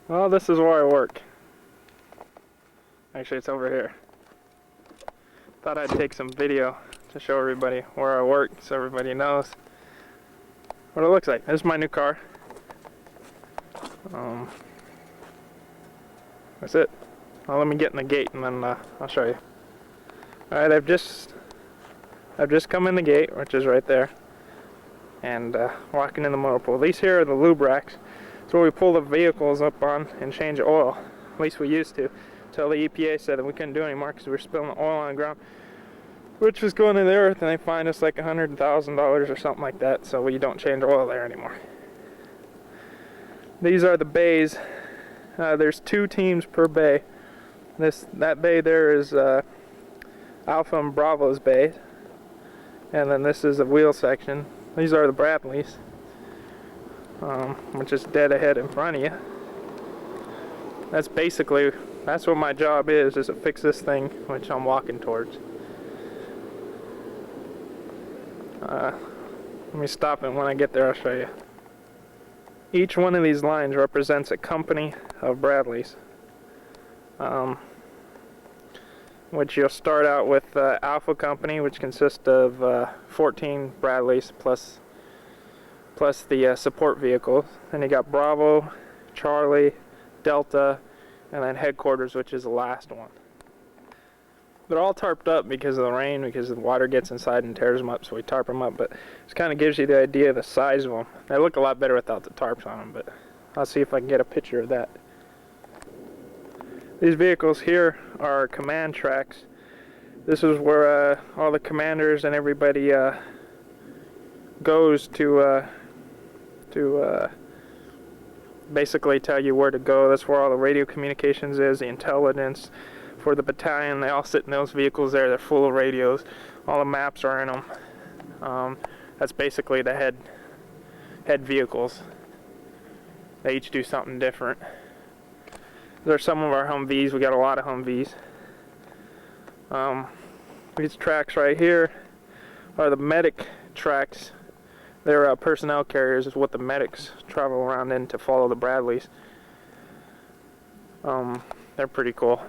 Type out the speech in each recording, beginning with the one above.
Well, this is where I work. Actually, it's over here. Thought I'd take some video to show everybody where I work so everybody knows what it looks like. This is my new car. That's it. Well, let me get in the gate and then I'll show you. Alright, I've just come in the gate, which is right there, and walking in the motor pool. These here are the lube racks. It's where we pull the vehicles up on and change oil. At least we used to, until the EPA said that we couldn't do it anymore because we were spilling oil on the ground, which was going in the earth, and they fined us like $100,000 or something like that, so we don't change oil there anymore. These are the bays. There's 2 teams per bay. That bay there is Alpha and Bravo's bay, and then this is a wheel section. These are the Bradleys, which is dead ahead in front of you. That's what my job is to fix this thing, which I'm walking towards. Let me stop it. When I get there, I'll show you. Each one of these lines represents a company of Bradleys, which you'll start out with Alpha Company, which consists of 14 Bradleys plus the support vehicles. Then you got Bravo, Charlie, Delta, and then Headquarters, which is the last one. They're all tarped up because of the rain, because the water gets inside and tears them up, so we tarp them up, but this kind of gives you the idea of the size of them. They look a lot better without the tarps on them, but I'll see if I can get a picture of that. These vehicles here are command tracks. This is where all the commanders and everybody goes to basically tell you where to go. That's where all the radio communications is, the intelligence for the battalion. They all sit in those vehicles there. They're full of radios. All the maps are in them. That's basically the head vehicles. They each do something different. There's some of our Humvees. We got a lot of Humvees. These tracks right here are the medic tracks. They're personnel carriers, is what the medics travel around in to follow the Bradleys. They're pretty cool.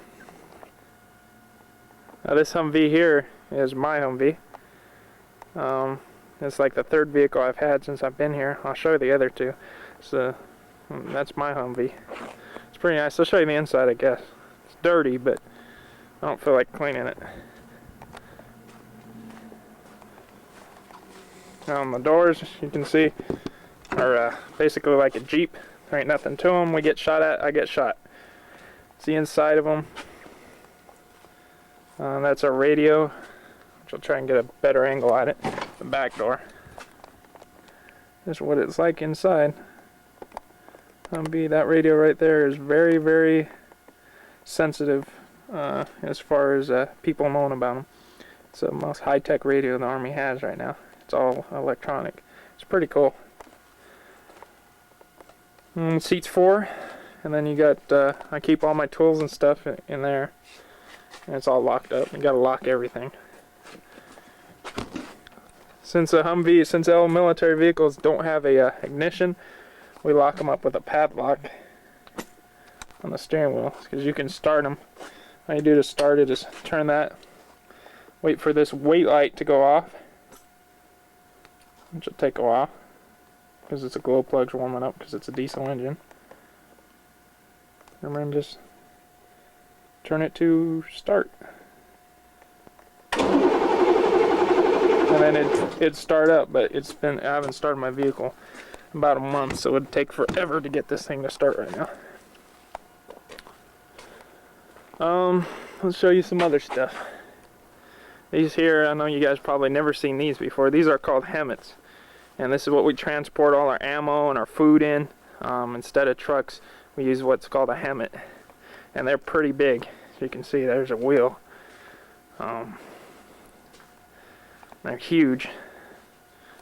Now this Humvee here is my Humvee. It's like the 3rd vehicle I've had since I've been here. I'll show you the other 2. So that's my Humvee. It's pretty nice. I'll show you the inside, I guess. It's dirty, but I don't feel like cleaning it. The doors, you can see, are basically like a Jeep. There ain't nothing to them. We get shot at, I get shot. It's the inside of them. That's our radio, which I'll try and get a better angle at it. The back door. This is what it's like inside. That radio right there is very, very sensitive as far as people knowing about them. It's the most high-tech radio the Army has right now. It's all electronic. It's pretty cool. Seats 4, and then you got, I keep all my tools and stuff in there. And it's all locked up. You gotta lock everything. Since all military vehicles don't have a ignition, we lock them up with a padlock on the steering wheel, because you can start them. All you do to start it is turn that, wait for this wait light to go off, which will take a while because it's a glow plug's warming up because it's a diesel engine. And then just turn it to start, and then it'd start up. But I haven't started my vehicle in about a month, so it would take forever to get this thing to start right now. Let's show you some other stuff. These here, I know you guys probably never seen these before. These are called HEMTTs, and this is what we transport all our ammo and our food in. Instead of trucks, we use what's called a HEMTT. And they're pretty big. As you can see, there's a wheel. They're huge,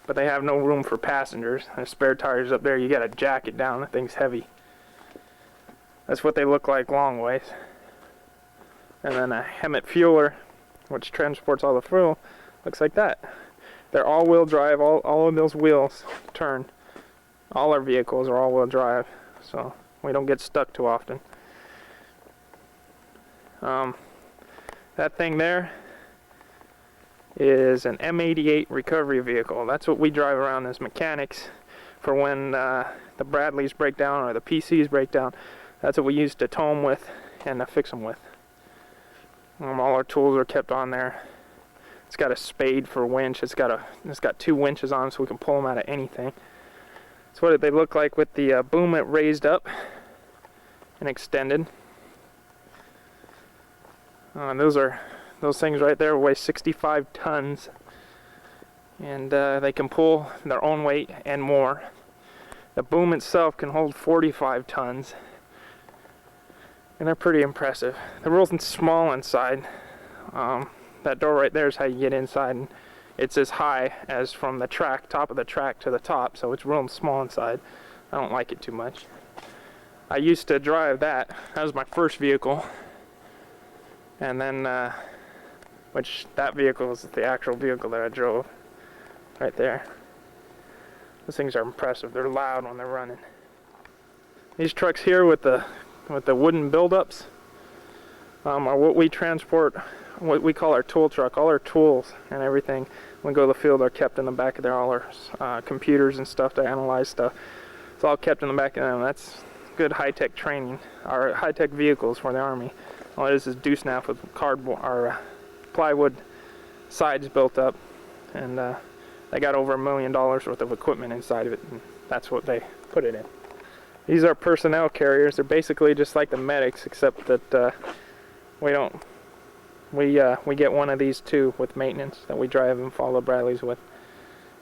but they have no room for passengers. There's spare tires up there. You gotta jack it down. The thing's heavy. That's what they look like long ways. And then a HEMTT fueler, which transports all the fuel, looks like that. They're all-wheel drive. All of those wheels turn. All our vehicles are all-wheel drive. So We don't get stuck too often. That thing there is an M88 recovery vehicle. That's what we drive around as mechanics for when the Bradleys break down or the PCs break down. That's what we use to tow them with and to fix them with. All our tools are kept on there. It's got a spade for winch. It's got 2 winches on so we can pull them out of anything. That's what they look like with the boom it raised up and extended. Those things right there weigh 65 tons, and they can pull their own weight and more. The boom itself can hold 45 tons, and they're pretty impressive. They're real small inside. That door right there is how you get inside, and it's as high as from the track, top of the track to the top, so it's real small inside. I don't like it too much. I used to drive that. That was my first vehicle. And then, which that vehicle is the actual vehicle that I drove. Right there. Those things are impressive. They're loud when they're running. These trucks here with the wooden buildups are what we transport, what we call our tool truck. All our tools and everything when we go to the field are kept in the back of there. All our computers and stuff to analyze stuff. It's all kept in the back of them. That's good high-tech training. Our high-tech vehicles for the Army. All it is doosnap with cardboard or plywood sides built up, and they got over $1 million worth of equipment inside of it, and that's what they put it in. These are personnel carriers. They're basically just like the medics, except that we get one of these too with maintenance that we drive and follow Bradleys with,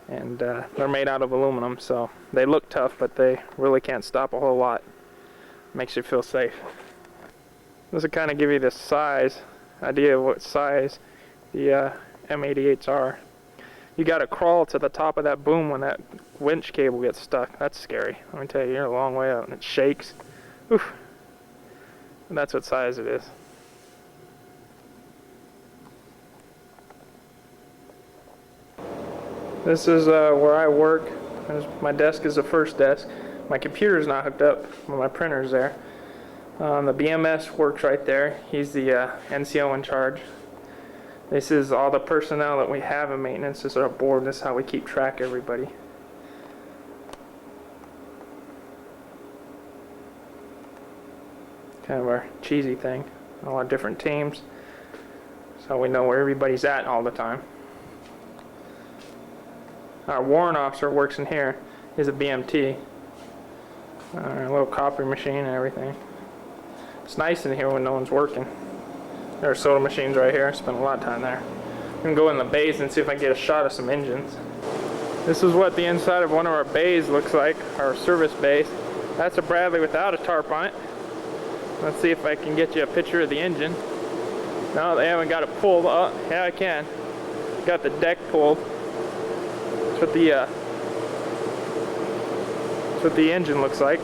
and they're made out of aluminum, so they look tough, but they really can't stop a whole lot. Makes you feel safe. This will kind of give you the idea of what size the M88s are. You got to crawl to the top of that boom when that winch cable gets stuck. That's scary. Let me tell you, you're a long way out and it shakes. Oof. And that's what size it is. This is where I work. My desk is the first desk. My computer's not hooked up, but my printer's there. The BMS works right there. He's the NCO in charge. This is all the personnel that we have in maintenance. This is our board. This is how we keep track of everybody. Kind of our cheesy thing. A lot of different teams. So we know where everybody's at all the time. Our warrant officer works in here. He's a BMT. A little copy machine and everything. It's nice in here when no one's working. There are soda machines right here. I spent a lot of time there. I'm going to go in the bays and see if I can get a shot of some engines. This is what the inside of one of our bays looks like, our service bays. That's a Bradley without a tarp on it. Let's see if I can get you a picture of the engine. No, they haven't got it pulled. Oh, yeah, I can. Got the deck pulled. That's what the engine looks like.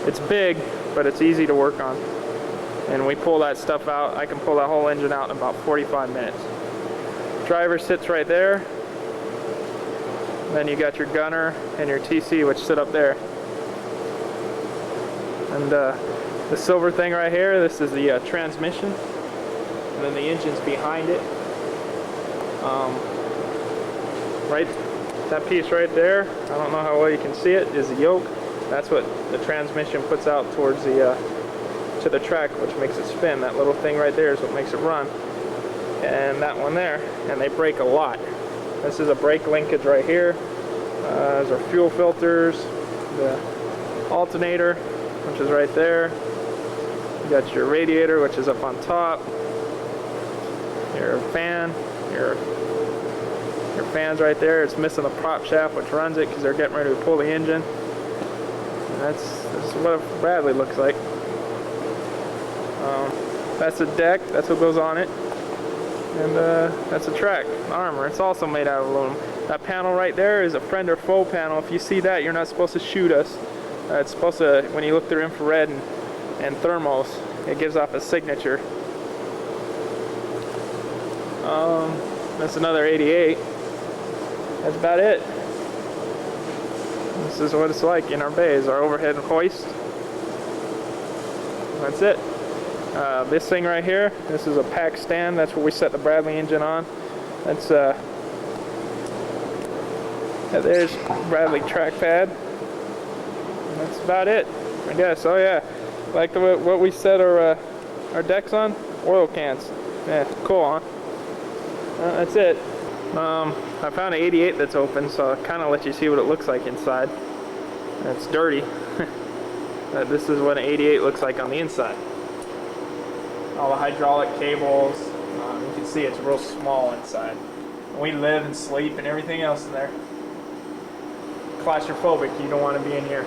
It's big, but it's easy to work on. And we pull that stuff out. I can pull that whole engine out in about 45 minutes. Driver sits right there. Then you got your gunner and your TC, which sit up there. And the silver thing right here, this is the transmission. And then the engine's behind it. Right, that piece right there, I don't know how well you can see it, is the yoke. That's what the transmission puts out towards the to the track, which makes it spin. That little thing right there is what makes it run. And that one there, and they brake a lot. This is a brake linkage right here. There's our fuel filters, the alternator, which is right there. You got your radiator, which is up on top. Your fan, your fan's right there. It's missing the prop shaft, which runs it because they're getting ready to pull the engine. And this is what a Bradley looks like. That's a deck. That's what goes on it. And that's a track, armor. It's also made out of aluminum. That panel right there is a friend or foe panel. If you see that, you're not supposed to shoot us. It's supposed to, when you look through infrared and thermals, it gives off a signature. That's another 88. That's about it. This is what it's like in our bays. Our overhead hoist. That's it. This thing right here, this is a pack stand. That's where we set the Bradley engine on. That's there's Bradley trackpad. And that's about it, I guess. Oh yeah, like what we set our decks on, oil cans. Yeah, cool, huh? That's it. I found an 88 that's open, so I'll kind of let you see what it looks like inside. It's dirty. This is what an 88 looks like on the inside. All the hydraulic cables. You can see it's real small inside. We live and sleep and everything else in there. Claustrophobic, you don't want to be in here.